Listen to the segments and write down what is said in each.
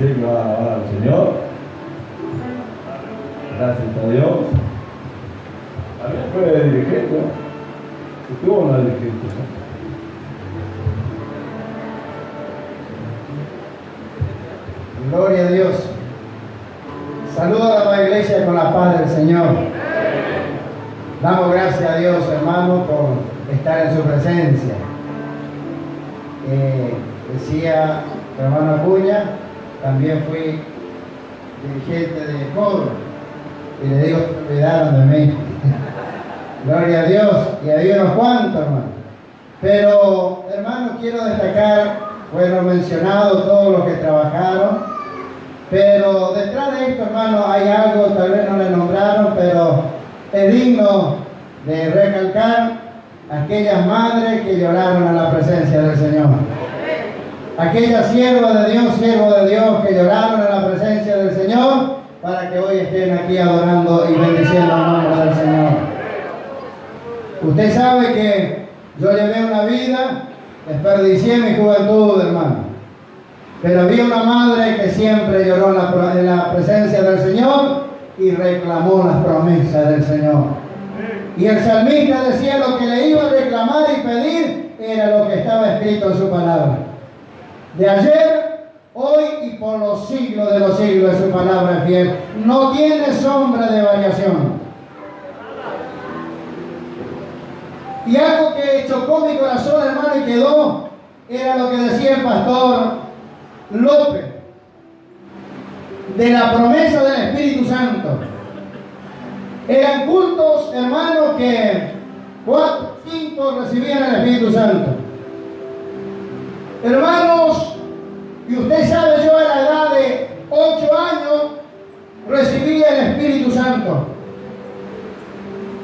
decir que van a alabar al Señor. Gracias a Dios. También fue dirigente, ¿no? Estuvo una dirigente, ¿no? Gloria a Dios. Saluda a la iglesia con la paz del Señor. Damos gracias a Dios, hermano, por estar en su presencia. Decía hermano Acuña, también fui dirigente de coro y le digo que se olvidaron de mí. Gloria a Dios, y hay unos cuantos, hermano. Pero, hermano, quiero destacar, fueron mencionados todos los que trabajaron. Pero detrás de esto, hermano, hay algo, tal vez no le nombraron, pero es digno de recalcar aquellas madres que lloraron a la presencia del Señor. Aquellas siervas de Dios, siervos de Dios que lloraron a la presencia del Señor para que hoy estén aquí adorando y bendiciendo el nombre del Señor. Usted sabe que yo llevé una vida, desperdicié mi juventud, hermano. Pero había una madre que siempre lloró en la presencia del Señor y reclamó las promesas del Señor. Y el salmista decía lo que le iba a reclamar y pedir era lo que estaba escrito en su palabra. De ayer, hoy y por los siglos de los siglos su palabra es fiel. No tiene sombra de variación. Y algo que chocó mi corazón, hermano, y quedó, era lo que decía el pastor López, de la promesa del Espíritu Santo. Eran cultos, hermanos, que 4 o 5 recibían el Espíritu Santo. Hermanos, y usted sabe, yo a la edad de 8 años recibí el Espíritu Santo.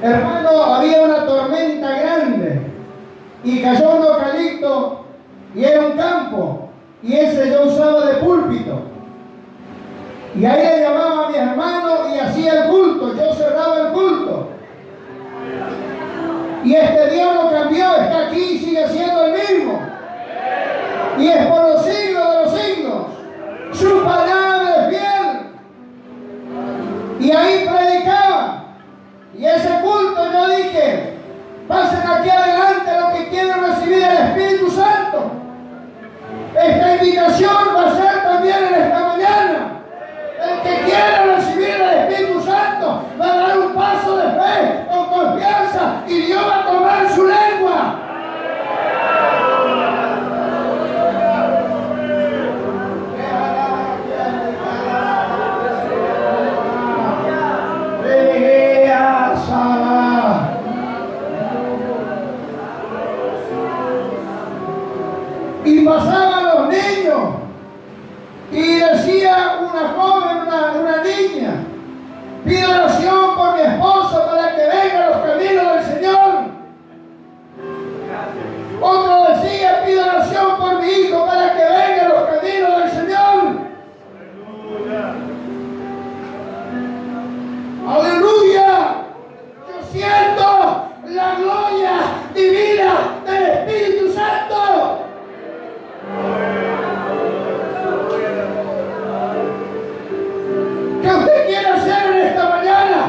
Hermano, había una tormenta grande y cayó un eucalipto y era un campo. Y ese yo usaba de púlpito. Y ahí le llamaba a mis hermanos y hacía el culto. Yo cerraba el culto. Y este Dios no cambió, está aquí y sigue siendo el mismo. Y es por los siglos de los siglos. Su palabra es fiel. Y ahí predicaba. Y ese culto yo dije, pasen aquí adelante los que quieren recibir el Espíritu Santo. Esta invitación va a ser también en esta mañana. El que quiera recibir el Espíritu Santo va a dar un paso de fe con confianza y Dios va a tomar su lengua. Y pasaban los niños y decía una joven, una niña, pido oración por mi esposo para que venga a los caminos del Señor. Otro decía, pido oración por mi hijo para que venga a los caminos del Señor. Aleluya. Yo siento la gloria divina del Espíritu Santo. ¿Qué usted quiere hacer en esta mañana?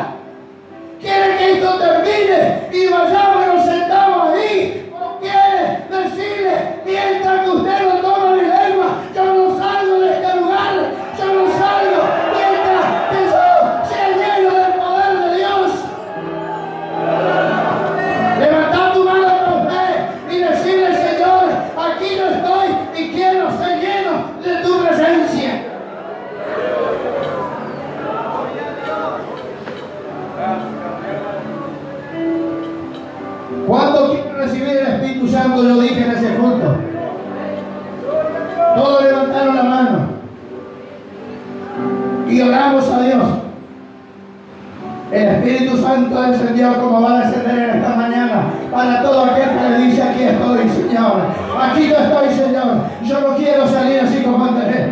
¿Quiere que esto termine y vayamos y nos sentamos ahí? ¿O quiere decirle, mientras que usted no toma mi lengua, yo no salgo de este lugar, yo no salgo mientras que yo sea lleno del poder de Dios? Levanta tu mano con fe y decirle, Señor, aquí no estoy y quiero ser lleno de tu presencia. ¿Cuántos quieren recibir el Espíritu Santo? Yo dije en ese culto. Todos levantaron la mano y oramos a Dios. El Espíritu Santo descendió como va a descender en esta mañana para todo aquel que le dice, aquí estoy, Señor. Aquí yo estoy, Señor. Yo no quiero salir así como antes.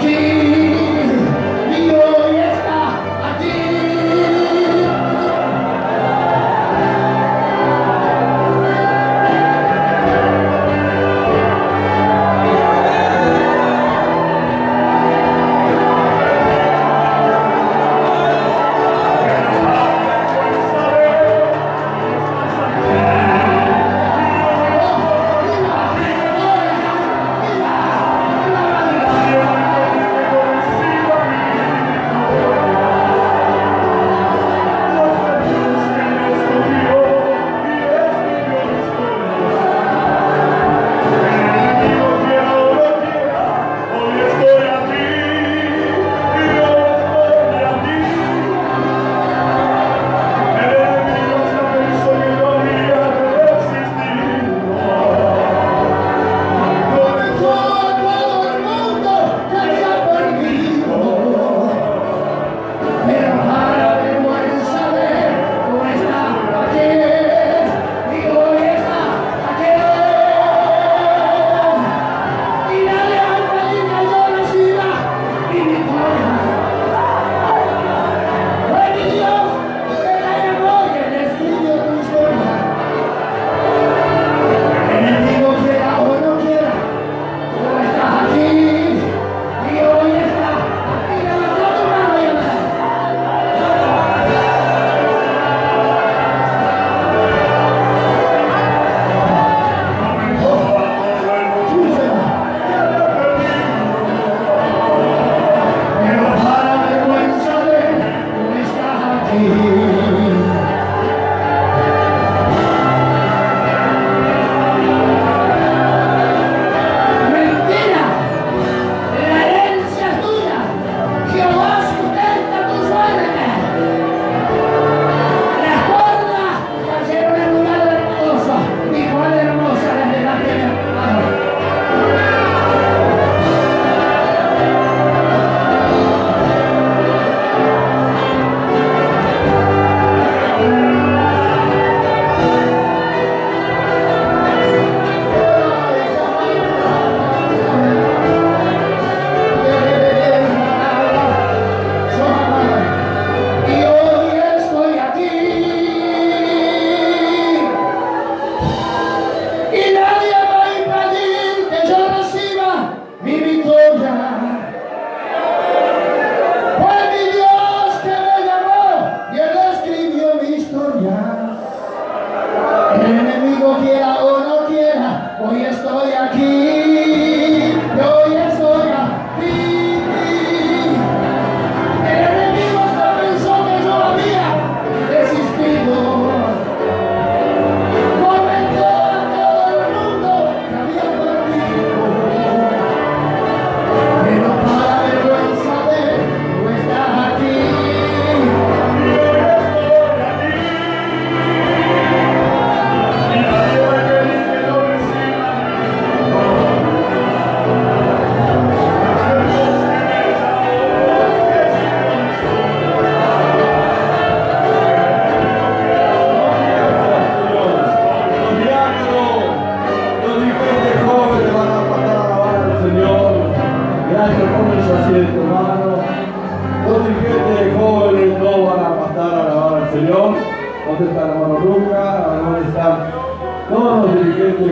aquí, y hoy está aquí. ¿Dónde está la hermano Lucas? ¿Dónde están todos los dirigentes?